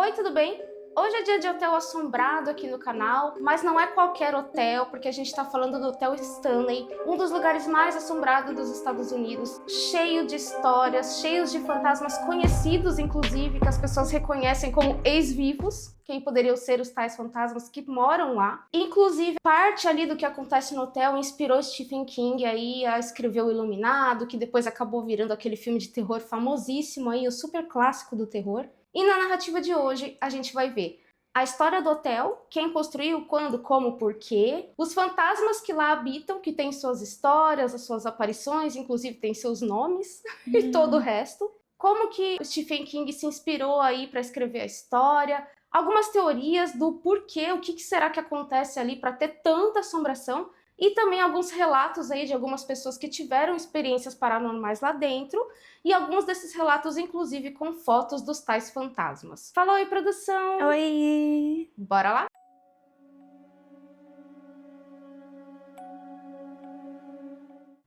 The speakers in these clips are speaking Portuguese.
Oi, tudo bem? Hoje é dia de hotel assombrado aqui no canal, mas não é qualquer hotel, porque a gente está falando do Hotel Stanley, um dos lugares mais assombrados dos Estados Unidos, cheio de histórias, cheios de fantasmas conhecidos, inclusive, que as pessoas reconhecem como ex-vivos, quem poderiam ser os tais fantasmas que moram lá. Inclusive, parte ali do que acontece no hotel inspirou Stephen King aí a escrever O Iluminado, que depois acabou virando aquele filme de terror famosíssimo aí, o super clássico do terror. E na narrativa de hoje, a gente vai ver a história do hotel, quem construiu, quando, como, porquê, os fantasmas que lá habitam, que têm suas histórias, as suas aparições, inclusive tem seus nomes, e todo o resto. Como que o Stephen King se inspirou aí para escrever a história, algumas teorias do porquê, o que será que acontece ali para ter tanta assombração, e também alguns relatos aí de algumas pessoas que tiveram experiências paranormais lá dentro, e alguns desses relatos, inclusive, com fotos dos tais fantasmas. Fala oi, produção! Oi! Bora lá?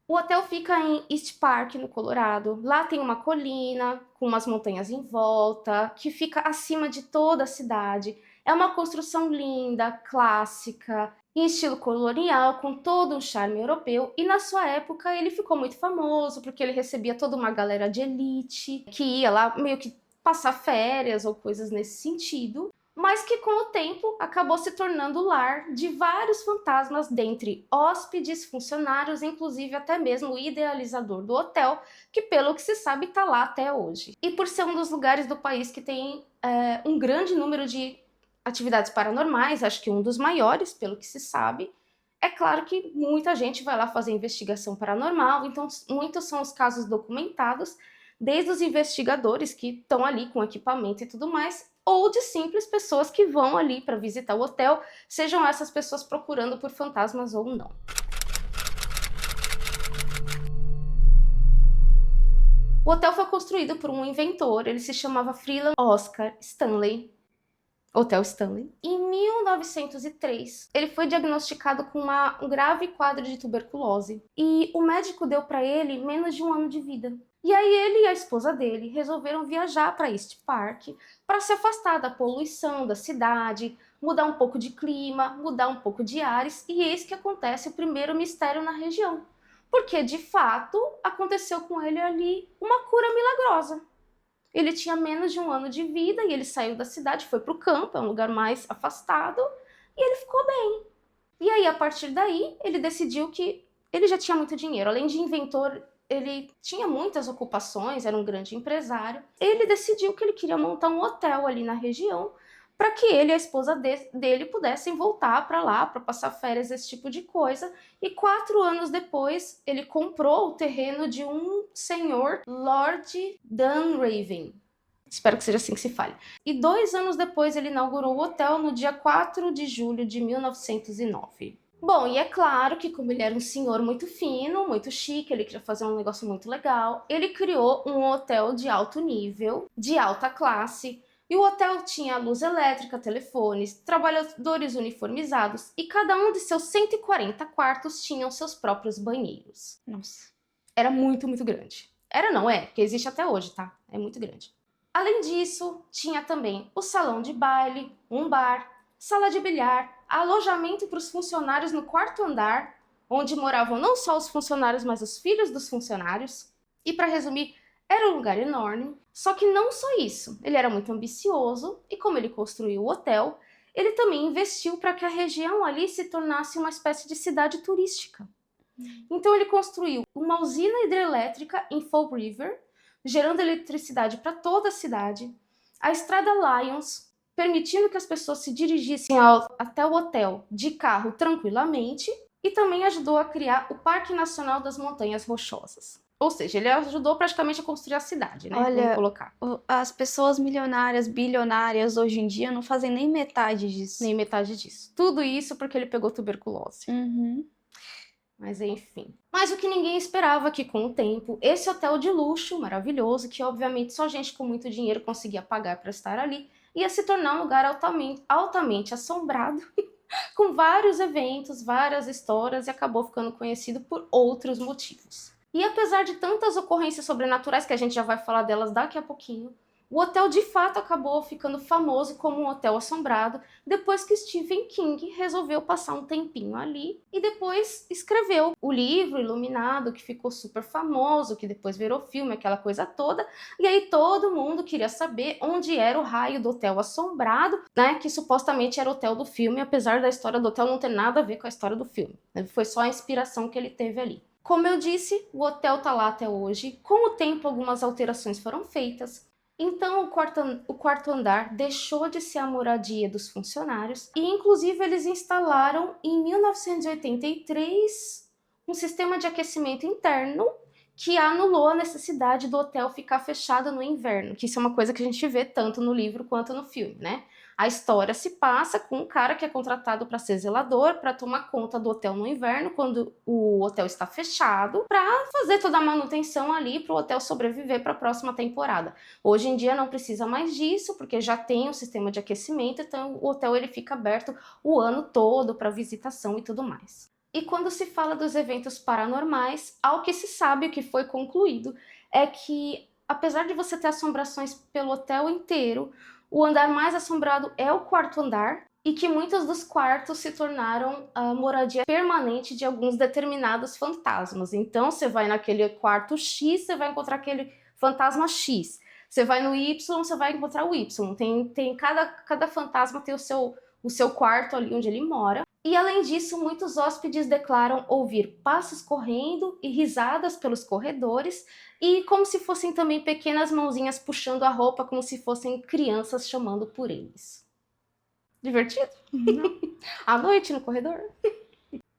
O hotel fica em East Park, no Colorado. Lá tem uma colina com umas montanhas em volta, que fica acima de toda a cidade. É uma construção linda, clássica, em estilo colonial, com todo um charme europeu. E na sua época ele ficou muito famoso, porque ele recebia toda uma galera de elite, que ia lá meio que passar férias ou coisas nesse sentido, mas que com o tempo acabou se tornando o lar de vários fantasmas, dentre hóspedes, funcionários, inclusive até mesmo o idealizador do hotel, que pelo que se sabe está lá até hoje. E por ser um dos lugares do país que tem um grande número de atividades paranormais, acho que um dos maiores, pelo que se sabe, é claro que muita gente vai lá fazer investigação paranormal, então muitos são os casos documentados, desde os investigadores que estão ali com equipamento e tudo mais, ou de simples pessoas que vão ali para visitar o hotel, sejam essas pessoas procurando por fantasmas ou não. O hotel foi construído por um inventor, ele se chamava Freeland Oscar Stanley, Hotel Stanley. Em 1903, ele foi diagnosticado com um grave quadro de tuberculose e o médico deu para ele menos de um ano de vida. E aí ele e a esposa dele resolveram viajar para East Park para se afastar da poluição da cidade, mudar um pouco de clima, mudar um pouco de ares, e eis que acontece o primeiro mistério na região. Porque, de fato, aconteceu com ele ali uma cura milagrosa. Ele tinha menos de um ano de vida e ele saiu da cidade, foi para o campo, é um lugar mais afastado, e ele ficou bem. E aí, a partir daí, ele decidiu que ele já tinha muito dinheiro. Além de inventor, ele tinha muitas ocupações, era um grande empresário. Ele decidiu que ele queria montar um hotel ali na região para que ele e a esposa dele pudessem voltar para lá, para passar férias, esse tipo de coisa. E 4 anos depois, ele comprou o terreno de um senhor, Lord Dunraven. Espero que seja assim que se fale. E 2 anos depois, ele inaugurou o hotel no dia 4 de julho de 1909. Bom, e é claro que como ele era um senhor muito fino, muito chique, ele queria fazer um negócio muito legal, ele criou um hotel de alto nível, de alta classe, e o hotel tinha luz elétrica, telefones, trabalhadores uniformizados, e cada um de seus 140 quartos tinham seus próprios banheiros. Nossa. Era muito, muito grande. Era não, é, porque existe até hoje, tá? É muito grande. Além disso, tinha também o salão de baile, um bar, sala de bilhar, alojamento para os funcionários no 4º andar, onde moravam não só os funcionários, mas os filhos dos funcionários. E para resumir, era um lugar enorme, só que não só isso, ele era muito ambicioso e como ele construiu o hotel, ele também investiu para que a região ali se tornasse uma espécie de cidade turística. Então ele construiu uma usina hidrelétrica em Fall River, gerando eletricidade para toda a cidade, a estrada Lyons, permitindo que as pessoas se dirigissem até o hotel de carro tranquilamente, e também ajudou a criar o Parque Nacional das Montanhas Rochosas. Ou seja, ele ajudou praticamente a construir a cidade, né? Vamos Olha, colocar. as pessoas milionárias, bilionárias hoje em dia não fazem nem metade disso. Nem metade disso. Tudo isso porque ele pegou tuberculose. Uhum. Mas enfim. Mas o que ninguém esperava é que com o tempo, esse hotel de luxo maravilhoso, que obviamente só gente com muito dinheiro conseguia pagar para estar ali, ia se tornar um lugar altamente assombrado, com vários eventos, várias histórias, e acabou ficando conhecido por outros motivos. E apesar de tantas ocorrências sobrenaturais, que a gente já vai falar delas daqui a pouquinho, O hotel de fato acabou ficando famoso como um hotel assombrado depois que Stephen King resolveu passar um tempinho ali e depois escreveu o livro Iluminado, que ficou super famoso, que depois virou filme, aquela coisa toda. E aí todo mundo queria saber onde era o raio do hotel assombrado, né, que supostamente era o hotel do filme, apesar da história do hotel não ter nada a ver com a história do filme. Foi só a inspiração que ele teve ali. Como eu disse, o hotel tá lá até hoje. Com o tempo, algumas alterações foram feitas. Então, o quarto andar deixou de ser a moradia dos funcionários e, inclusive, eles instalaram em 1983 um sistema de aquecimento interno que anulou a necessidade do hotel ficar fechado no inverno, que isso é uma coisa que a gente vê tanto no livro quanto no filme, né? A história se passa com um cara que é contratado para ser zelador, para tomar conta do hotel no inverno, quando o hotel está fechado, para fazer toda a manutenção ali para o hotel sobreviver para a próxima temporada. Hoje em dia não precisa mais disso, porque já tem um sistema de aquecimento, então o hotel ele fica aberto o ano todo para visitação e tudo mais. E quando se fala dos eventos paranormais, ao que se sabe, o que foi concluído, é que apesar de você ter assombrações pelo hotel inteiro, o andar mais assombrado é o quarto andar e que muitos dos quartos se tornaram a moradia permanente de alguns determinados fantasmas. Então, você vai naquele quarto X, você vai encontrar aquele fantasma X. Você vai no Y, você vai encontrar o Y. Cada fantasma tem o seu quarto ali onde ele mora. E além disso, muitos hóspedes declaram ouvir passos correndo e risadas pelos corredores, e como se fossem também pequenas mãozinhas puxando a roupa, como se fossem crianças chamando por eles. Divertido? À noite no corredor?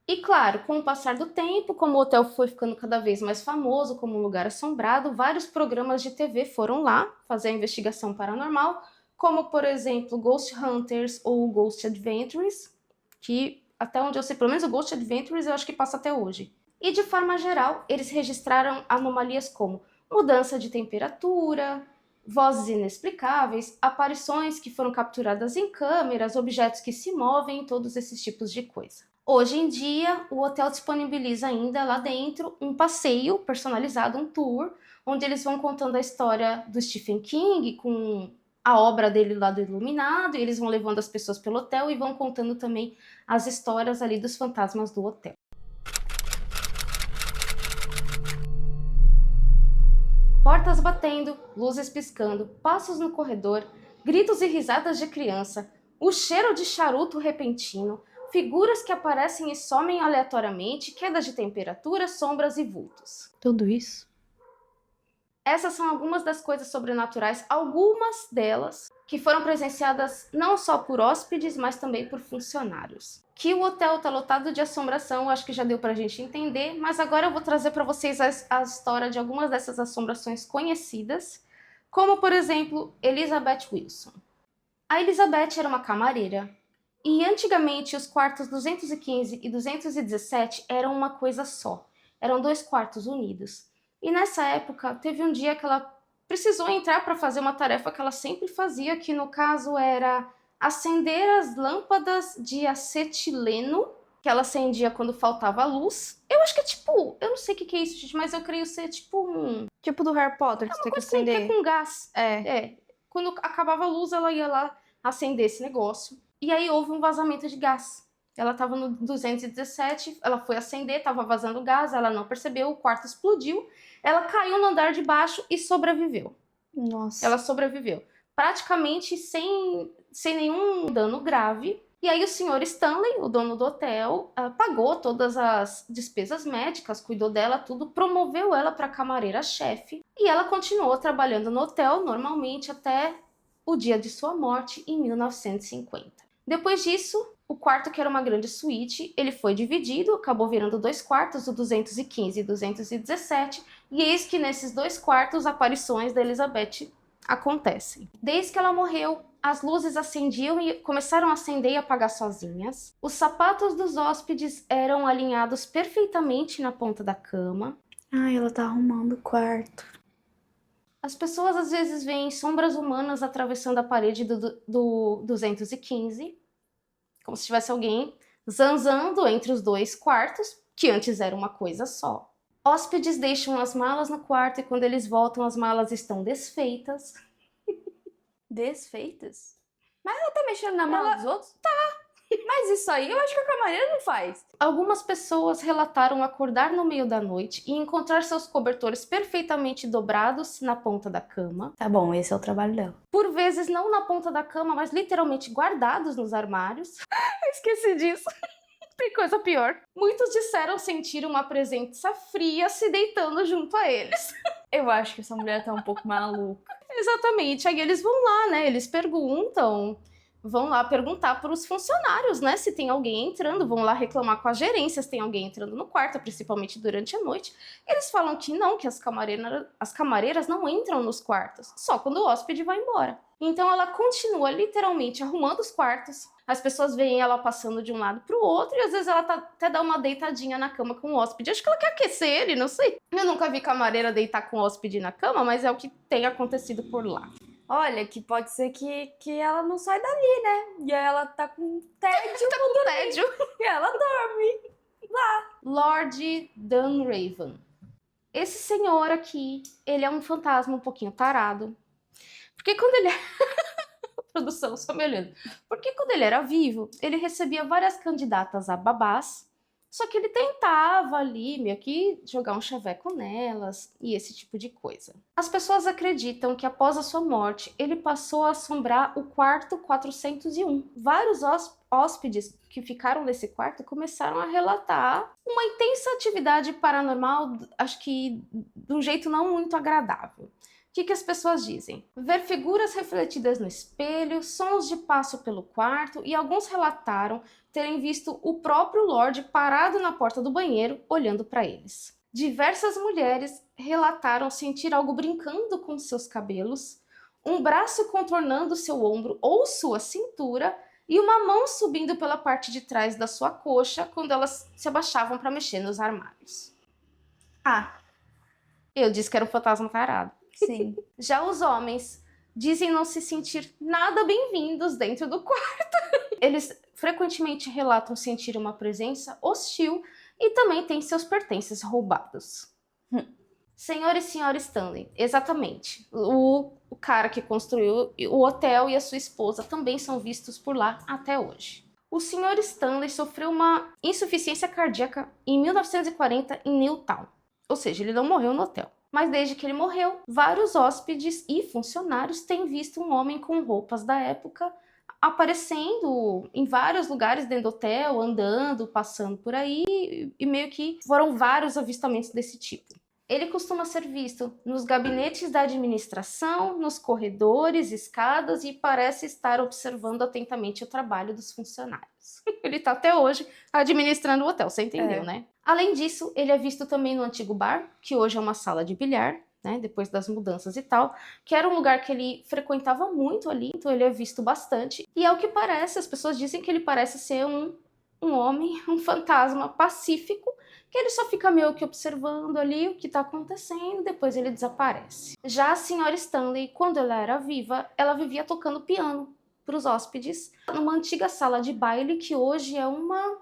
E claro, com o passar do tempo, como o hotel foi ficando cada vez mais famoso como um lugar assombrado, vários programas de TV foram lá fazer a investigação paranormal, como por exemplo Ghost Hunters ou Ghost Adventures, que até onde eu sei, pelo menos o Ghost Adventures eu acho que passa até hoje. E de forma geral, eles registraram anomalias como mudança de temperatura, vozes inexplicáveis, aparições que foram capturadas em câmeras, objetos que se movem, todos esses tipos de coisa. Hoje em dia, o hotel disponibiliza ainda lá dentro um passeio personalizado, um tour, onde eles vão contando a história do Stephen King com a obra dele lá do Iluminado, e eles vão levando as pessoas pelo hotel e vão contando também as histórias ali dos fantasmas do hotel. Portas batendo, luzes piscando, passos no corredor, gritos e risadas de criança, o cheiro de charuto repentino, figuras que aparecem e somem aleatoriamente, quedas de temperatura, sombras e vultos. Tudo isso? Essas são algumas das coisas sobrenaturais, algumas delas que foram presenciadas não só por hóspedes, mas também por funcionários. Que o hotel tá lotado de assombração, acho que já deu pra gente entender, mas agora eu vou trazer para vocês a história de algumas dessas assombrações conhecidas, como por exemplo, Elizabeth Wilson. A Elizabeth era uma camareira, e antigamente os quartos 215 e 217 eram uma coisa só, eram dois quartos unidos. E nessa época, teve um dia que ela precisou entrar para fazer uma tarefa que ela sempre fazia, que no caso era acender as lâmpadas de acetileno, que ela acendia quando faltava luz. Eu acho que é tipo, eu não sei o que é isso, gente, mas eu creio ser tipo um... Tipo do Harry Potter, que você tem que coisa que acender. é com gás. É. Quando acabava a luz, ela ia lá acender esse negócio. E aí houve um vazamento de gás. Ela estava no 217, ela foi acender, estava vazando gás, ela não percebeu, o quarto explodiu. Ela caiu no andar de baixo e sobreviveu. Nossa. Ela sobreviveu. Praticamente sem nenhum dano grave. E aí o senhor Stanley, o dono do hotel, pagou todas as despesas médicas, cuidou dela, tudo, promoveu ela para camareira-chefe. E ela continuou trabalhando no hotel normalmente até o dia de sua morte, em 1950. Depois disso, o quarto, que era uma grande suíte, ele foi dividido, acabou virando dois quartos, o 215 e 217, e eis que nesses dois quartos aparições da Elizabeth acontecem. Desde que ela morreu, as luzes acendiam e começaram a acender e apagar sozinhas. Os sapatos dos hóspedes eram alinhados perfeitamente na ponta da cama. Ai, ela tá arrumando o quarto. As pessoas às vezes veem sombras humanas atravessando a parede do 215, como se tivesse alguém zanzando entre os dois quartos, que antes era uma coisa só. Hóspedes deixam as malas no quarto e quando eles voltam as malas estão desfeitas. Desfeitas? Mas ela tá mexendo na mala dos outros? Tá. Mas isso aí eu acho que a camareira não faz. Algumas pessoas relataram acordar no meio da noite e encontrar seus cobertores perfeitamente dobrados na ponta da cama. Tá bom, esse é o trabalho dela. Por vezes não na ponta da cama, mas literalmente guardados nos armários. Esqueci disso. Tem coisa pior. Muitos disseram sentir uma presença fria se deitando junto a eles. Eu acho que essa mulher tá um pouco maluca. Exatamente. Aí eles vão lá, né? Eles perguntam, vão lá perguntar para os funcionários, né? Se tem alguém entrando, vão lá reclamar com a gerência se tem alguém entrando no quarto, principalmente durante a noite. Eles falam que não, que as camareiras não entram nos quartos, só quando o hóspede vai embora. Então ela continua literalmente arrumando os quartos. As pessoas veem ela passando de um lado pro outro e às vezes ela até dá uma deitadinha na cama com o hóspede. Acho que ela quer aquecer ele, não sei. Eu nunca vi camareira deitar com o hóspede na cama, mas é o que tem acontecido por lá. Olha, que pode ser que ela não sai dali, né? E aí ela tá com tédio. Tá com tédio. E ela dorme. Lord Dunraven. Esse senhor aqui, ele é um fantasma um pouquinho tarado. Porque quando ele... produção só me olhando. Porque quando ele era vivo, ele recebia várias candidatas a babás, só que ele tentava ali meio que jogar um chaveco nelas e esse tipo de coisa. As pessoas acreditam que após a sua morte, ele passou a assombrar o quarto 401. Vários hóspedes que ficaram nesse quarto começaram a relatar uma intensa atividade paranormal, acho que de um jeito não muito agradável. O que as pessoas dizem? Ver figuras refletidas no espelho, sons de passo pelo quarto e alguns relataram terem visto o próprio Lorde parado na porta do banheiro olhando para eles. Diversas mulheres relataram sentir algo brincando com seus cabelos, um braço contornando seu ombro ou sua cintura e uma mão subindo pela parte de trás da sua coxa quando elas se abaixavam para mexer nos armários. Ah, eu disse que era um fantasma tarado. Sim. Já os homens dizem não se sentir nada bem-vindos dentro do quarto. Eles frequentemente relatam sentir uma presença hostil e também têm seus pertences roubados. Senhor e senhora Stanley, exatamente. O cara que construiu o hotel e a sua esposa também são vistos por lá até hoje. O senhor Stanley sofreu uma insuficiência cardíaca em 1940 em Newtown. Ou seja, ele não morreu no hotel. Mas desde que ele morreu, vários hóspedes e funcionários têm visto um homem com roupas da época aparecendo em vários lugares dentro do hotel, andando, passando por aí, e meio que foram vários avistamentos desse tipo. Ele costuma ser visto nos gabinetes da administração, nos corredores, escadas e parece estar observando atentamente o trabalho dos funcionários. Ele está até hoje administrando o hotel, você entendeu, né? Além disso, ele é visto também no antigo bar, que hoje é uma sala de bilhar, né, depois das mudanças e tal, que era um lugar que ele frequentava muito ali, então ele é visto bastante. E ao que parece, as pessoas dizem que ele parece ser um homem, um fantasma pacífico, que ele só fica meio que observando ali o que está acontecendo, depois ele desaparece. Já a senhora Stanley, quando ela era viva, ela vivia tocando piano para os hóspedes numa antiga sala de baile que hoje é uma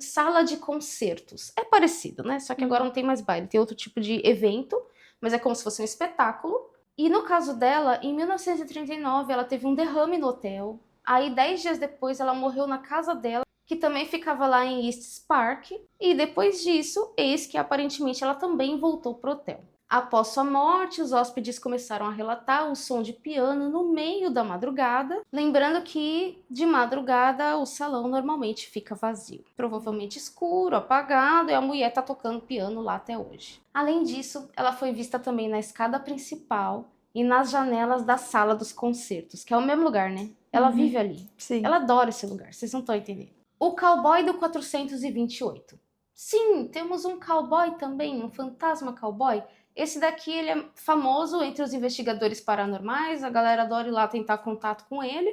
sala de concertos. É parecido, né? Só que agora não tem mais baile, tem outro tipo de evento, mas é como se fosse um espetáculo. E no caso dela, em 1939, ela teve um derrame no hotel. Aí 10 dias depois ela morreu na casa dela, que também ficava lá em East Park, e depois disso, eis que aparentemente ela também voltou pro hotel. Após sua morte, os hóspedes começaram a relatar um som de piano no meio da madrugada, lembrando que de madrugada o salão normalmente fica vazio, provavelmente escuro, apagado, e a mulher tá tocando piano lá até hoje. Além disso, ela foi vista também na escada principal e nas janelas da sala dos concertos, que é o mesmo lugar, né? Ela vive ali. Sim. Ela adora esse lugar, vocês não estão entendendo. O cowboy do 428. Sim, temos um cowboy também, um fantasma cowboy. Esse daqui, ele é famoso entre os investigadores paranormais, a galera adora ir lá tentar contato com ele.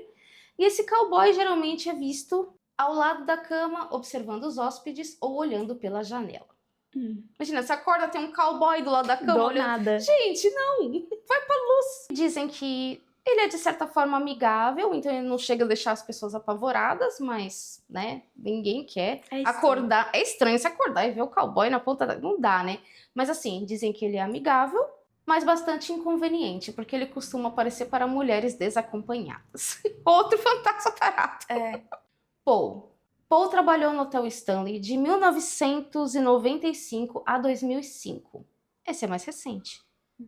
E esse cowboy geralmente é visto ao lado da cama, observando os hóspedes ou olhando pela janela. Imagina, você acorda, tem um cowboy do lado da cama Do olhando. nada. Gente, não, vai pra luz. Dizem que ele é de certa forma amigável, então ele não chega a deixar as pessoas apavoradas, mas, né, ninguém quer acordar. É estranho se acordar e ver o cowboy na ponta da... Não dá, né? Mas assim, dizem que ele é amigável, mas bastante inconveniente, porque ele costuma aparecer para mulheres desacompanhadas. Outro fantasma tarado. Paul. Paul trabalhou no Hotel Stanley de 1995 a 2005. Esse é mais recente.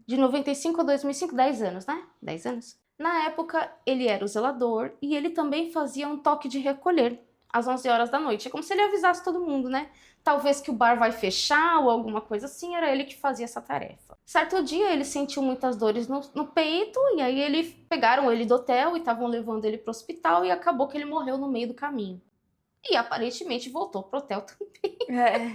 De 95 a 2005, 10 anos, né? 10 anos. Na época, ele era o zelador e ele também fazia um toque de recolher às 11 horas da noite. É como se ele avisasse todo mundo, né? Talvez que o bar vai fechar ou alguma coisa assim, era ele que fazia essa tarefa. Certo dia, ele sentiu muitas dores no peito e aí pegaram ele do hotel e estavam levando ele para o hospital e acabou que ele morreu no meio do caminho. E aparentemente voltou pro hotel também.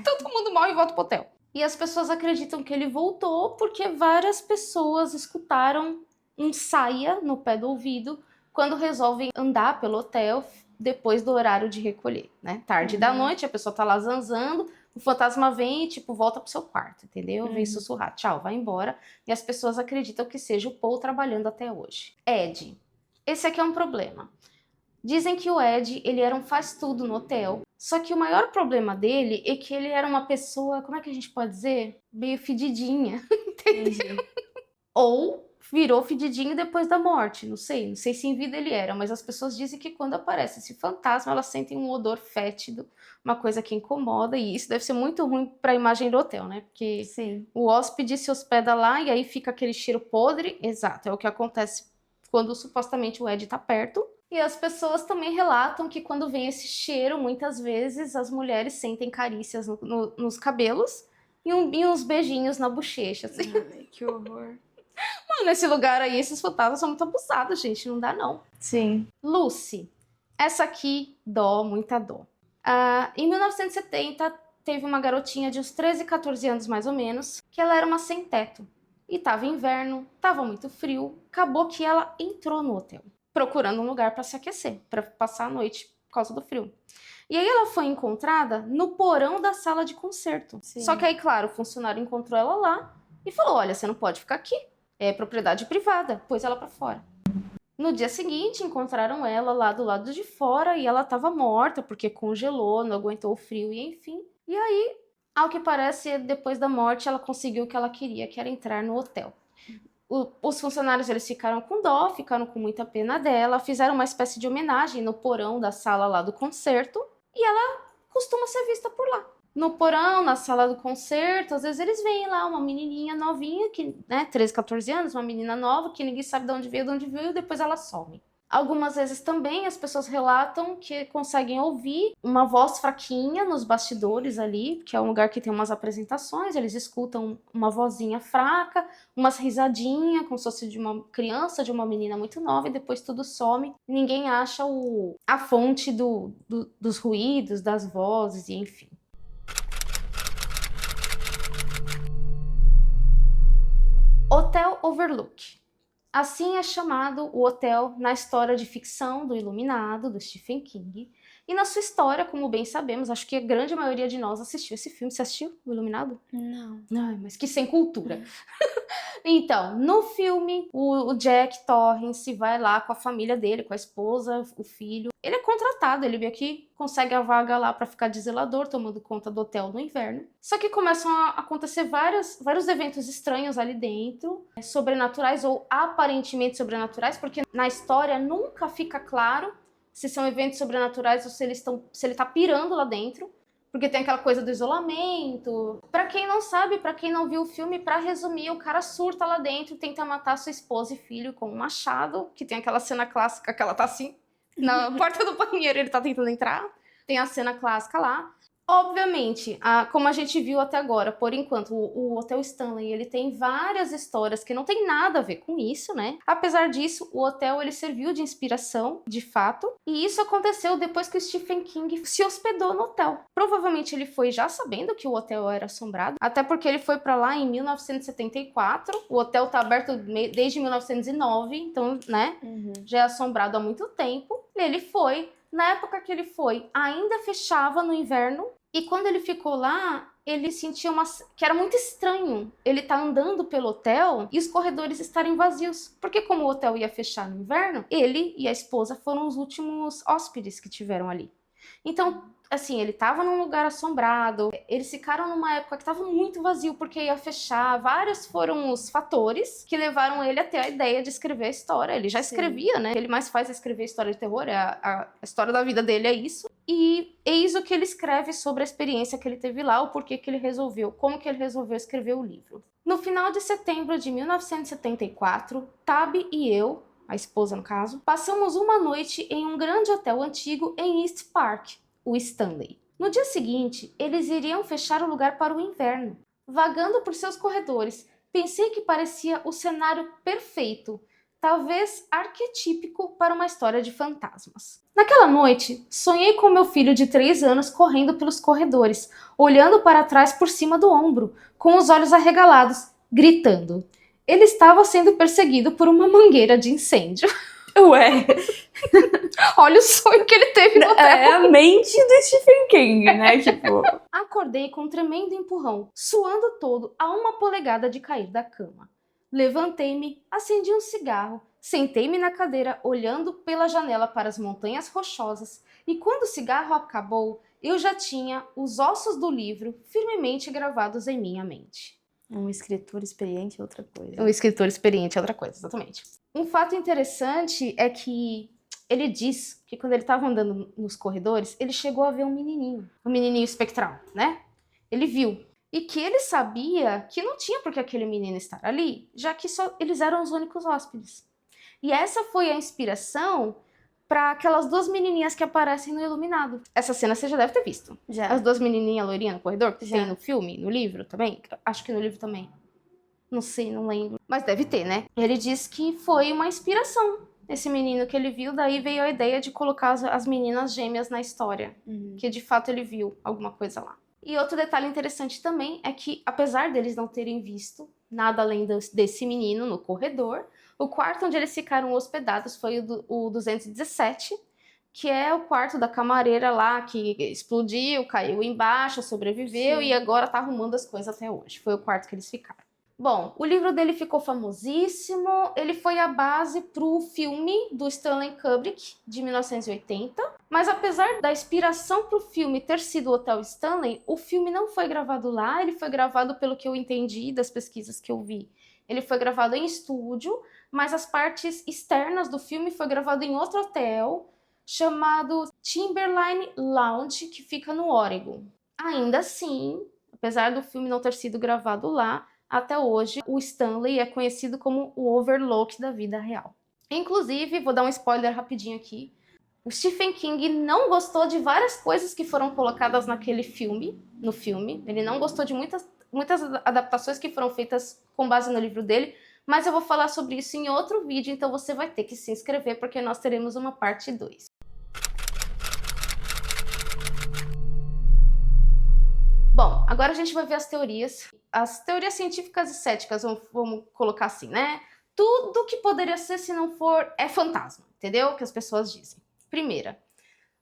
Todo mundo morre e volta pro hotel. E as pessoas acreditam que ele voltou porque várias pessoas escutaram um saia no pé do ouvido quando resolvem andar pelo hotel depois do horário de recolher, né? Tarde da noite, a pessoa tá lá zanzando, o fantasma vem e, tipo, volta pro seu quarto, entendeu? Vem sussurrar, tchau, vai embora. E as pessoas acreditam que seja o Paul trabalhando até hoje. Ed. Esse aqui é um problema. Dizem que o Ed, ele era um faz-tudo no hotel. Só que o maior problema dele é que ele era uma pessoa, como é que a gente pode dizer? Meio fedidinha, entendeu? Ou virou fedidinho depois da morte, não sei se em vida ele era, mas as pessoas dizem que quando aparece esse fantasma, elas sentem um odor fétido, uma coisa que incomoda, e isso deve ser muito ruim para a imagem do hotel, né? Porque o hóspede se hospeda lá e aí fica aquele cheiro podre. Exato, é o que acontece quando supostamente o Ed tá perto. E as pessoas também relatam que quando vem esse cheiro, muitas vezes as mulheres sentem carícias nos cabelos e uns beijinhos na bochecha, assim. Ai, que horror. Mano, nesse lugar aí, esses fantasmas são muito abusados, gente. Não dá, não. Sim. Lucy. Essa aqui, muita dó. Em 1970, teve uma garotinha de uns 13, 14 anos, mais ou menos, que ela era uma sem-teto. E tava inverno, tava muito frio. Acabou que ela entrou no hotel, procurando um lugar para se aquecer, para passar a noite por causa do frio. E aí ela foi encontrada no porão da sala de concerto. Sim. Só que aí, claro, o funcionário encontrou ela lá e falou, olha, você não pode ficar aqui. É propriedade privada, pôs ela pra fora. No dia seguinte, encontraram ela lá do lado de fora e ela tava morta porque congelou, não aguentou o frio e enfim. E aí, ao que parece, depois da morte, ela conseguiu o que ela queria, que era entrar no hotel. Os funcionários, eles ficaram com dó, ficaram com muita pena dela, fizeram uma espécie de homenagem no porão da sala lá do concerto e ela costuma ser vista por lá. No porão, na sala do concerto, às vezes eles veem lá uma menininha novinha, que, né, 13, 14 anos, uma menina nova, que ninguém sabe de onde veio, e depois ela some. Algumas vezes também as pessoas relatam que conseguem ouvir uma voz fraquinha nos bastidores ali, que é um lugar que tem umas apresentações, eles escutam uma vozinha fraca, umas risadinhas, como se fosse de uma criança, de uma menina muito nova, e depois tudo some. Ninguém acha a fonte dos ruídos, das vozes, e enfim. Hotel Overlook. Assim é chamado o hotel na história de ficção do Iluminado, do Stephen King. E na sua história, como bem sabemos, acho que a grande maioria de nós assistiu esse filme. Você assistiu o Iluminado? Não. Ai, mas que sem cultura. Então, no filme, o Jack Torrance vai lá com a família dele, com a esposa, o filho. Ele é contratado, ele meio que consegue a vaga lá pra ficar de zelador, tomando conta do hotel no inverno. Só que começam a acontecer vários eventos estranhos ali dentro, sobrenaturais ou aparentemente sobrenaturais, porque na história nunca fica claro se são eventos sobrenaturais ou se ele tá pirando lá dentro. Porque tem aquela coisa do isolamento. Pra quem não sabe, pra quem não viu o filme, pra resumir, o cara surta lá dentro e tenta matar sua esposa e filho com um machado, que tem aquela cena clássica que ela tá assim, na porta do banheiro, ele tá tentando entrar. Tem a cena clássica lá. Obviamente, como a gente viu até agora, por enquanto, o Hotel Stanley, ele tem várias histórias que não tem nada a ver com isso, né? Apesar disso, o hotel, ele serviu de inspiração, de fato, e isso aconteceu depois que o Stephen King se hospedou no hotel. Provavelmente ele foi já sabendo que o hotel era assombrado, até porque ele foi pra lá em 1974, o hotel tá aberto desde 1909, então, né, já é assombrado há muito tempo, e ele foi. Na época que ele foi, ainda fechava no inverno. E quando ele ficou lá, ele sentia que era muito estranho ele tá andando pelo hotel e os corredores estarem vazios. Porque como o hotel ia fechar no inverno, ele e a esposa foram os últimos hóspedes que tiveram ali. Então, assim, ele tava num lugar assombrado, eles ficaram numa época que tava muito vazio porque ia fechar, vários foram os fatores que levaram ele a ter a ideia de escrever a história. Ele já escrevia, né? O que ele mais faz é escrever história de terror, a história da vida dele é isso. E eis o que ele escreve sobre a experiência que ele teve lá, o porquê que ele resolveu, como que ele resolveu escrever o livro. No final de setembro de 1974, Tab e eu, a esposa no caso, passamos uma noite em um grande hotel antigo em East Park, o Stanley. No dia seguinte, eles iriam fechar o lugar para o inverno. Vagando por seus corredores, pensei que parecia o cenário perfeito, talvez arquetípico para uma história de fantasmas. Naquela noite, sonhei com meu filho de 3 anos correndo pelos corredores, olhando para trás por cima do ombro, com os olhos arregalados, gritando. Ele estava sendo perseguido por uma mangueira de incêndio. Ué, Olha o sonho que ele teve no hotel. é a mente do Stephen King, né? Tipo, Acordei com um tremendo empurrão, suando todo a 1 polegada de cair da cama. Levantei-me, acendi um cigarro, sentei-me na cadeira olhando pela janela para as montanhas rochosas e quando o cigarro acabou, eu já tinha os ossos do livro firmemente gravados em minha mente. um escritor experiente é outra coisa. Um escritor experiente é outra coisa, exatamente. Um fato interessante é que ele diz que quando ele estava andando nos corredores, ele chegou a ver um menininho espectral, né? Ele viu. E que ele sabia que não tinha por que aquele menino estar ali, já que só eles eram os únicos hóspedes. E essa foi a inspiração para aquelas 2 menininhas que aparecem no Iluminado. Essa cena você já deve ter visto. Já. As 2 menininhas loirinhas no corredor, que Já. tem no filme, no livro também. Acho que no livro também. Não sei, não lembro. Mas deve ter, né? Ele diz que foi uma inspiração. Esse menino que ele viu, daí veio a ideia de colocar as meninas gêmeas na história. Que de fato ele viu alguma coisa lá. E outro detalhe interessante também é que, apesar deles não terem visto nada além desse menino no corredor, o quarto onde eles ficaram hospedados foi o 217, que é o quarto da camareira lá que explodiu, caiu embaixo, sobreviveu Sim. e agora tá arrumando as coisas até hoje. Foi o quarto que eles ficaram. Bom, o livro dele ficou famosíssimo, ele foi a base pro filme do Stanley Kubrick, de 1980, mas apesar da inspiração pro filme ter sido o Hotel Stanley, o filme não foi gravado lá, ele foi gravado, pelo que eu entendi das pesquisas que eu vi, ele foi gravado em estúdio, mas as partes externas do filme foi gravado em outro hotel, chamado Timberline Lounge, que fica no Oregon. Ainda assim, apesar do filme não ter sido gravado lá, até hoje, o Stanley é conhecido como o Overlook da vida real. Inclusive, vou dar um spoiler rapidinho aqui. O Stephen King não gostou de várias coisas que foram colocadas naquele filme, no filme. Ele não gostou de muitas adaptações que foram feitas com base no livro dele, mas eu vou falar sobre isso em outro vídeo, então você vai ter que se inscrever porque nós teremos uma parte 2. Bom, agora a gente vai ver as teorias. As teorias científicas e céticas, vamos colocar assim, né? Tudo que poderia ser se não for é fantasma, entendeu? Que as pessoas dizem. Primeira,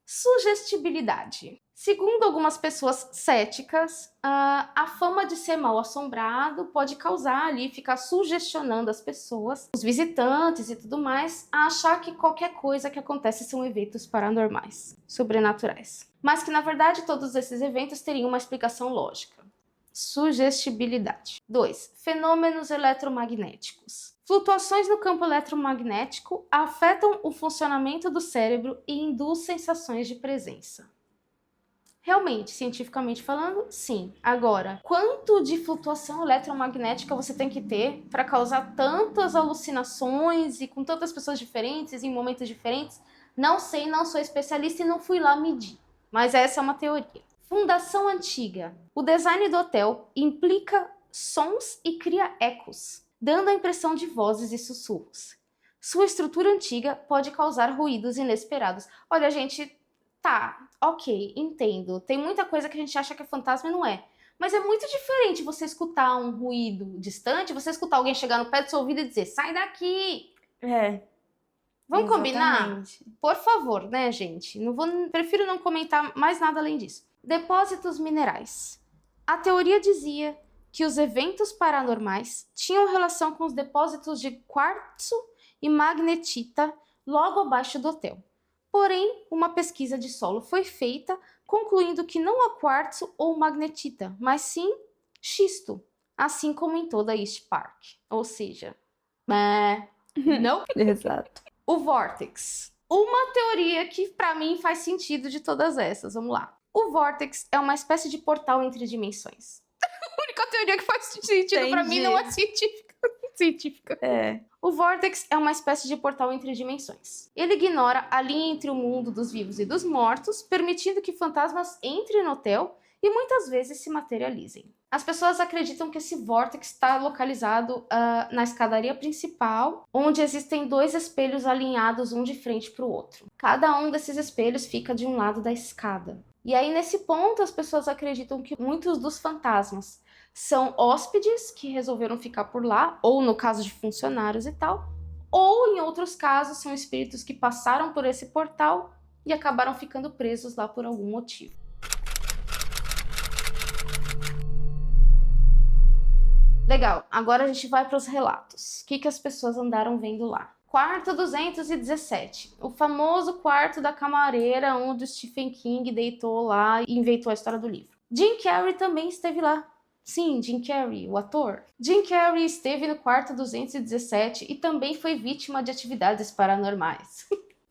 sugestibilidade. Segundo algumas pessoas céticas, a fama de ser mal assombrado pode causar ali, ficar sugestionando as pessoas, os visitantes e tudo mais, a achar que qualquer coisa que acontece são eventos paranormais, sobrenaturais. Mas que, na verdade, todos esses eventos teriam uma explicação lógica. Sugestibilidade. 2. Fenômenos eletromagnéticos. Flutuações no campo eletromagnético afetam o funcionamento do cérebro e induzem sensações de presença. Realmente, cientificamente falando, sim. Agora, quanto de flutuação eletromagnética você tem que ter para causar tantas alucinações e com tantas pessoas diferentes, em momentos diferentes? Não sei, não sou especialista e não fui lá medir. Mas essa é uma teoria. Fundação antiga. O design do hotel implica sons e cria ecos, dando a impressão de vozes e sussurros. Sua estrutura antiga pode causar ruídos inesperados. Olha, gente, tá, ok, entendo. Tem muita coisa que a gente acha que é fantasma e não é. Mas é muito diferente você escutar um ruído distante, você escutar alguém chegar no pé do seu ouvido e dizer, sai daqui! Vamos combinar? Exatamente. Por favor, né, gente? Prefiro não comentar mais nada além disso. Depósitos minerais. A teoria dizia que os eventos paranormais tinham relação com os depósitos de quartzo e magnetita logo abaixo do hotel. Porém, uma pesquisa de solo foi feita, concluindo que não há quartzo ou magnetita, mas sim xisto, assim como em toda East Park. Ou seja, não. Exato. O Vortex. Uma teoria que para mim faz sentido de todas essas. Vamos lá. O Vortex é uma espécie de portal entre dimensões. A única teoria que faz sentido para mim não é científica. O Vortex é uma espécie de portal entre dimensões. Ele ignora a linha entre o mundo dos vivos e dos mortos, permitindo que fantasmas entrem no hotel e muitas vezes se materializem. As pessoas acreditam que esse Vortex está localizado na escadaria principal, onde existem 2 espelhos alinhados um de frente para o outro. Cada um desses espelhos fica de um lado da escada. E aí, nesse ponto, as pessoas acreditam que muitos dos fantasmas são hóspedes que resolveram ficar por lá, ou no caso de funcionários e tal, ou em outros casos são espíritos que passaram por esse portal e acabaram ficando presos lá por algum motivo. Legal, agora a gente vai para os relatos. O que as pessoas andaram vendo lá? Quarto 217, o famoso quarto da camareira onde o Stephen King deitou lá e inventou a história do livro. Jim Carrey também esteve lá. Sim, Jim Carrey, o ator. Jim Carrey esteve no quarto 217 e também foi vítima de atividades paranormais.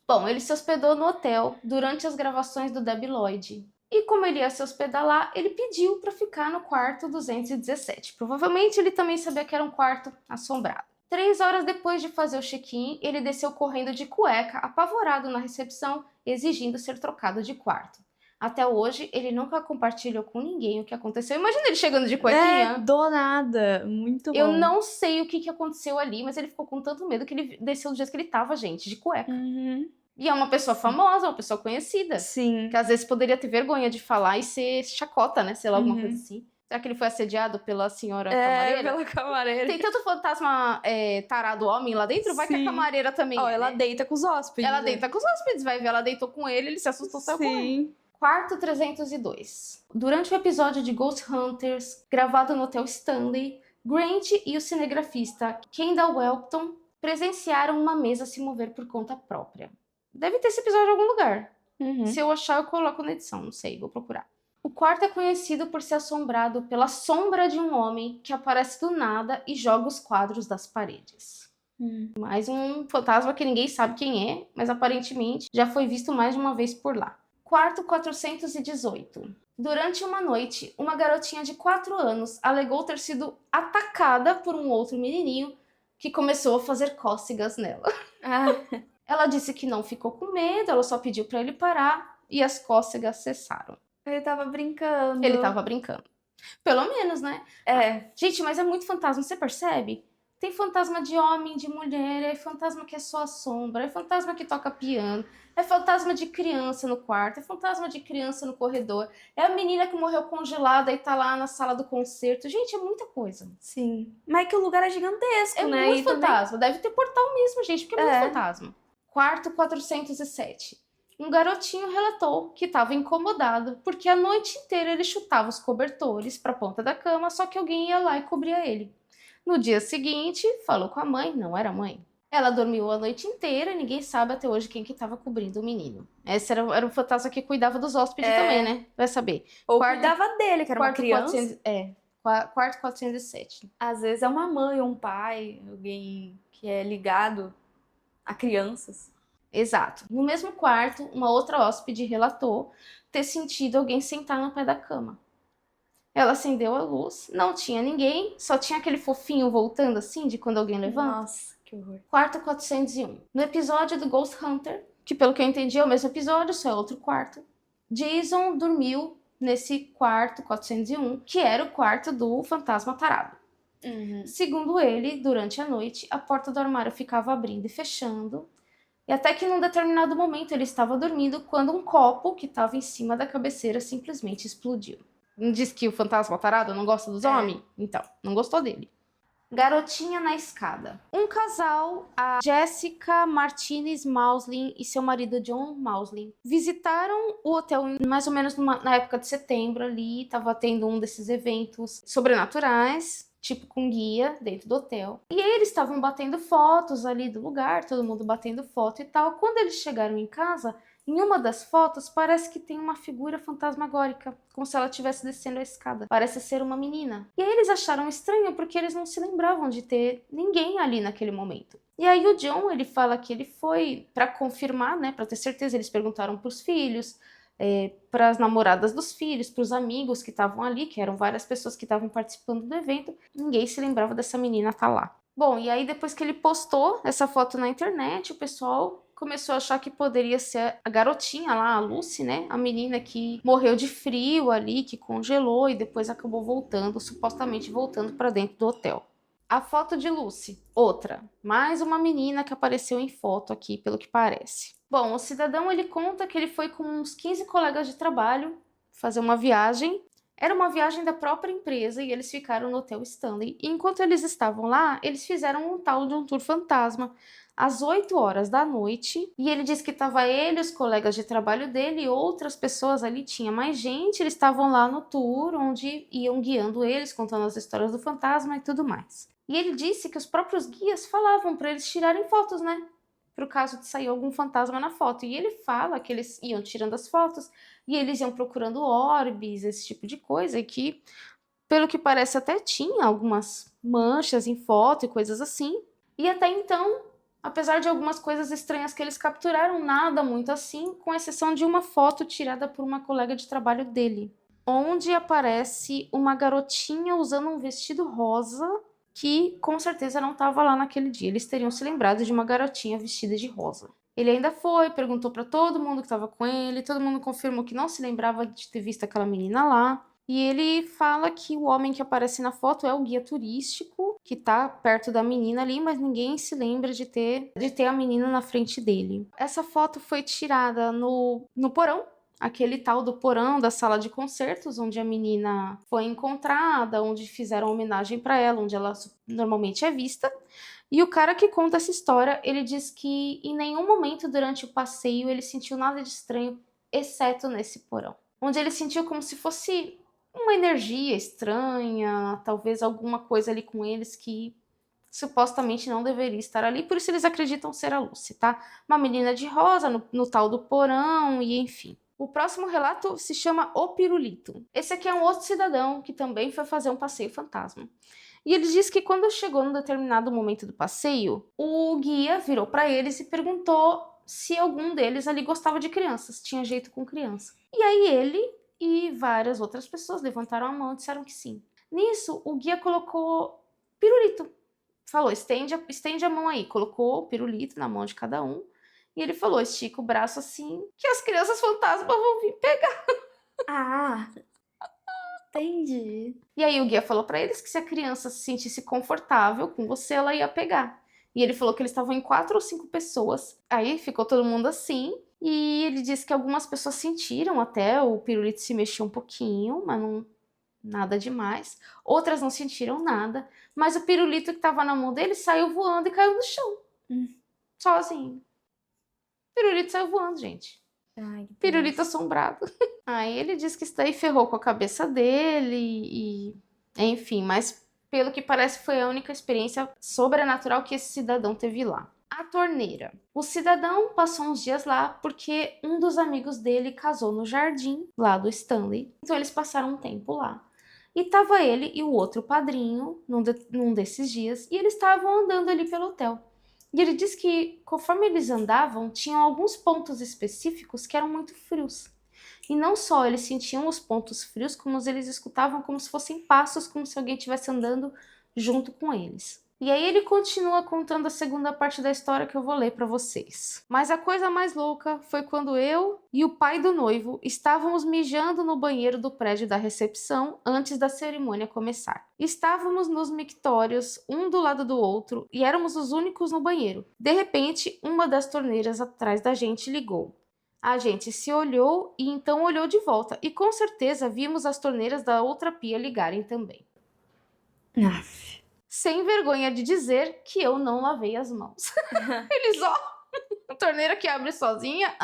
Bom, ele se hospedou no hotel durante as gravações do Debi Lloyd. E como ele ia se hospedar lá, ele pediu para ficar no quarto 217. Provavelmente ele também sabia que era um quarto assombrado. 3 horas depois de fazer o check-in, ele desceu correndo de cueca, apavorado na recepção, exigindo ser trocado de quarto. Até hoje, ele nunca compartilhou com ninguém o que aconteceu. Imagina ele chegando de cuequinha. Do nada. Muito bom. Eu não sei o que aconteceu ali, mas ele ficou com tanto medo que ele desceu do jeito que ele tava, gente, de cueca. E é uma pessoa famosa, uma pessoa conhecida. Sim. Que às vezes poderia ter vergonha de falar e ser chacota, né? Sei lá, alguma coisa assim. Será que ele foi assediado pela senhora camareira? Pela camareira. Tem tanto fantasma tarado homem lá dentro, vai que a camareira também ela né? deita com os hóspedes. Ela deita com os hóspedes, vai ver, ela deitou com ele se assustou, saiu com ele. Quarto 302. Durante o episódio de Ghost Hunters, gravado no Hotel Stanley, Grant e o cinegrafista Kendall Welton presenciaram uma mesa se mover por conta própria. Deve ter esse episódio em algum lugar. Se eu achar, eu coloco na edição, não sei, vou procurar. O quarto é conhecido por ser assombrado pela sombra de um homem que aparece do nada e joga os quadros das paredes. Mais um fantasma que ninguém sabe quem é, mas aparentemente já foi visto mais de uma vez por lá. Quarto 418. Durante uma noite, uma garotinha de 4 anos alegou ter sido atacada por um outro menininho que começou a fazer cócegas nela. Ela disse que não ficou com medo, ela só pediu para ele parar e as cócegas cessaram. Ele tava brincando. Ele tava brincando. Pelo menos, né? Gente, mas é muito fantasma, você percebe? Tem fantasma de homem, de mulher, é fantasma que é só a sombra, é fantasma que toca piano, é fantasma de criança no quarto, é fantasma de criança no corredor, é a menina que morreu congelada e tá lá na sala do concerto. Gente, é muita coisa. Sim. Mas é que o lugar é gigantesco, né? É muito fantasma. Deve ter portal mesmo, gente, porque é muito fantasma. Quarto 407. Um garotinho relatou que estava incomodado porque a noite inteira ele chutava os cobertores para a ponta da cama, só que alguém ia lá e cobria ele. No dia seguinte, falou com a mãe, não era a mãe. Ela dormiu a noite inteira e ninguém sabe até hoje quem que estava cobrindo o menino. Esse era um fantasma que cuidava dos hóspedes também, né? Vai saber. Ou cuidava dele, que era uma criança. Quarto 407. Às vezes é uma mãe ou um pai, alguém que é ligado a crianças. Exato. No mesmo quarto, uma outra hóspede relatou ter sentido alguém sentar no pé da cama. Ela acendeu a luz, não tinha ninguém, só tinha aquele fofinho voltando assim, de quando alguém levanta. Nossa, que horror. Quarto 401. No episódio do Ghost Hunter, que pelo que eu entendi é o mesmo episódio, só é outro quarto, Jason dormiu nesse quarto 401, que era o quarto do fantasma tarado. Segundo ele, durante a noite, a porta do armário ficava abrindo e fechando, e até que num determinado momento ele estava dormindo quando um copo que estava em cima da cabeceira simplesmente explodiu. Não diz que o fantasma tarado não gosta dos homens? Então, não gostou dele. Garotinha na escada. Um casal, a Jessica Martinez Mauslin e seu marido John Mauslin, visitaram o hotel mais ou menos na época de setembro ali, estava tendo um desses eventos sobrenaturais, tipo com guia dentro do hotel. E eles estavam batendo fotos ali do lugar, todo mundo batendo foto e tal. Quando eles chegaram em casa, Em uma das fotos, parece que tem uma figura fantasmagórica, como se ela estivesse descendo a escada. Parece ser uma menina. E aí eles acharam estranho porque eles não se lembravam de ter ninguém ali naquele momento. E aí o John, ele fala que ele foi para confirmar, né, para ter certeza. Eles perguntaram para os filhos, para as namoradas dos filhos, para os amigos que estavam ali, que eram várias pessoas que estavam participando do evento. Ninguém se lembrava dessa menina estar lá. Bom, e aí depois que ele postou essa foto na internet, o pessoal começou a achar que poderia ser a garotinha lá, a Lucy, né? A menina que morreu de frio ali, que congelou e depois acabou voltando, supostamente voltando para dentro do hotel. A foto de Lucy, outra, mais uma menina que apareceu em foto aqui, pelo que parece. Bom, o cidadão, ele conta que ele foi com uns 15 colegas de trabalho fazer uma viagem. Era uma viagem da própria empresa e eles ficaram no Hotel Stanley. E enquanto eles estavam lá, eles fizeram um tal de um tour fantasma às 8 horas da noite. E ele disse que estava ele, os colegas de trabalho dele e outras pessoas ali. Tinha mais gente, eles estavam lá no tour, onde iam guiando eles, contando as histórias do fantasma e tudo mais. E ele disse que os próprios guias falavam para eles tirarem fotos, né? Pro caso de sair algum fantasma na foto. E ele fala que eles iam tirando as fotos e eles iam procurando orbes, esse tipo de coisa, e que, pelo que parece, até tinha algumas manchas em foto e coisas assim. E até então, apesar de algumas coisas estranhas que eles capturaram, nada muito assim, com exceção de uma foto tirada por uma colega de trabalho dele, onde aparece uma garotinha usando um vestido rosa que com certeza não estava lá naquele dia. Eles teriam se lembrado de uma garotinha vestida de rosa. Ele ainda foi, perguntou para todo mundo que estava com ele, todo mundo confirmou que não se lembrava de ter visto aquela menina lá. E ele fala que o homem que aparece na foto é o guia turístico, que tá perto da menina ali, mas ninguém se lembra de ter a menina na frente dele. Essa foto foi tirada no porão, aquele tal do porão da sala de concertos, onde a menina foi encontrada, onde fizeram homenagem para ela, onde ela normalmente é vista. E o cara que conta essa história, ele diz que em nenhum momento durante o passeio ele sentiu nada de estranho, exceto nesse porão, onde ele sentiu como se fosse uma energia estranha, talvez alguma coisa ali com eles que supostamente não deveria estar ali, por isso eles acreditam ser a Lucy, tá? Uma menina de rosa no tal do porão e enfim. O próximo relato se chama O Pirulito. Esse aqui é um outro cidadão que também foi fazer um passeio fantasma. E ele diz que quando chegou num determinado momento do passeio, o guia virou para eles e perguntou se algum deles ali gostava de crianças, tinha jeito com criança. E aí ele e várias outras pessoas levantaram a mão e disseram que sim. Nisso, o guia colocou pirulito. Falou, estende a mão aí. Colocou o pirulito na mão de cada um. E ele falou, estica o braço assim, que as crianças fantasmas vão vir pegar. Ah, entendi. E aí o guia falou pra eles que se a criança se sentisse confortável com você, ela ia pegar. E ele falou que eles estavam em 4 ou 5 pessoas. Aí ficou todo mundo assim. E ele disse que algumas pessoas sentiram até o pirulito se mexer um pouquinho, mas não nada demais. Outras não sentiram nada. Mas o pirulito que tava na mão dele saiu voando e caiu no chão. Sozinho. O pirulito saiu voando, gente. Ai, que Pirulito tenso. assombrado. Aí ele disse que isso daí ferrou com a cabeça dele e... Enfim, mas pelo que parece foi a única experiência sobrenatural que esse cidadão teve lá. A torneira. O cidadão passou uns dias lá porque um dos amigos dele casou no jardim lá do Stanley. Então eles passaram um tempo lá. E tava ele e o outro padrinho num desses dias e eles estavam andando ali pelo hotel. E ele disse que conforme eles andavam, tinham alguns pontos específicos que eram muito frios. E não só eles sentiam os pontos frios, como eles escutavam como se fossem passos, como se alguém estivesse andando junto com eles. E aí ele continua contando a segunda parte da história que eu vou ler para vocês. Mas a coisa mais louca foi quando eu e o pai do noivo estávamos mijando no banheiro do prédio da recepção antes da cerimônia começar. Estávamos nos mictórios, um do lado do outro, e éramos os únicos no banheiro. De repente, uma das torneiras atrás da gente ligou. A gente se olhou e então olhou de volta, e com certeza vimos as torneiras da outra pia ligarem também. Aff. Sem vergonha de dizer que eu não lavei as mãos. Eles, ó, a torneira que abre sozinha,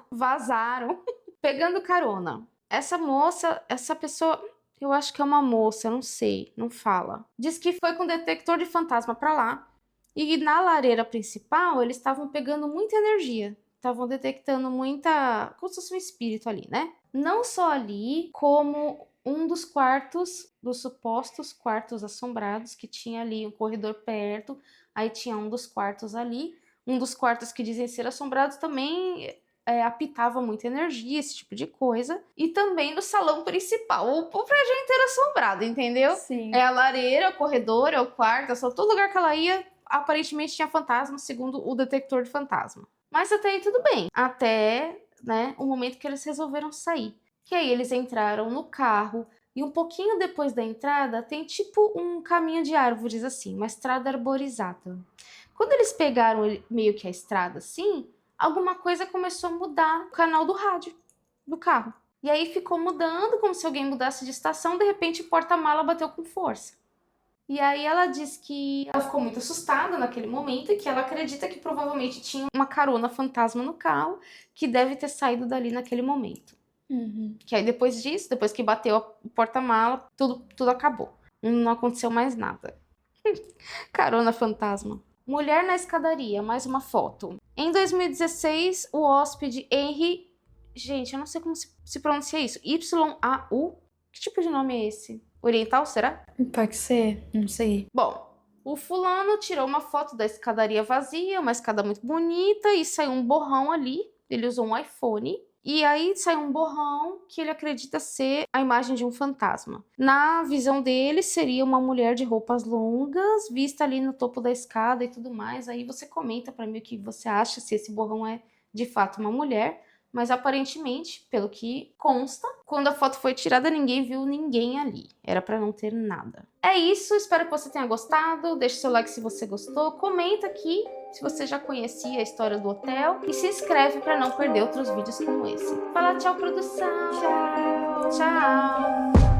vazaram. Pegando carona. Essa moça, essa pessoa, eu acho que é uma moça, não sei, não fala. Diz que foi com detector de fantasma pra lá. E na lareira principal, eles estavam pegando muita energia. estavam detectando muita... como se fosse um espírito ali, né? Não só ali, como um dos quartos, dos supostos quartos assombrados, que tinha ali um corredor perto, aí tinha um dos quartos ali. Um dos quartos que dizem ser assombrados também apitava muita energia, esse tipo de coisa. E também no salão principal. O prédio inteiro assombrado, entendeu? Sim. É a lareira, o corredor, é o quarto, é só todo lugar que ela ia, aparentemente tinha fantasma, segundo o detector de fantasma. Mas até aí tudo bem. Até, né, o momento que eles resolveram sair. Que aí eles entraram no carro. E um pouquinho depois da entrada, tem tipo um caminho de árvores, assim, uma estrada arborizada. Quando eles pegaram meio que a estrada assim, alguma coisa começou a mudar o canal do rádio do carro. E aí ficou mudando, como se alguém mudasse de estação, de repente o porta-mala bateu com força. E aí ela diz que ela ficou muito assustada naquele momento e que ela acredita que provavelmente tinha uma carona fantasma no carro que deve ter saído dali naquele momento. Que aí depois disso, depois que bateu o porta-mala, tudo acabou. Não aconteceu mais nada. Carona fantasma. Mulher na escadaria, mais uma foto. Em 2016, o hóspede Henry... Gente, eu não sei como se pronuncia isso. Y-A-U? Que tipo de nome é esse? Oriental, será? Pode ser, não sei. Bom, o fulano tirou uma foto da escadaria vazia, uma escada muito bonita, e saiu um borrão ali. Ele usou um iPhone. E aí saiu um borrão que ele acredita ser a imagem de um fantasma. Na visão dele, seria uma mulher de roupas longas, vista ali no topo da escada e tudo mais. Aí você comenta pra mim o que você acha, se esse borrão é de fato uma mulher. Mas aparentemente, pelo que consta, quando a foto foi tirada, ninguém viu ninguém ali. Era pra não ter nada. É isso, espero que você tenha gostado. Deixe seu like se você gostou. Comenta aqui se você já conhecia a história do hotel. E se inscreve pra não perder outros vídeos como esse. Fala tchau, produção! Tchau! Tchau!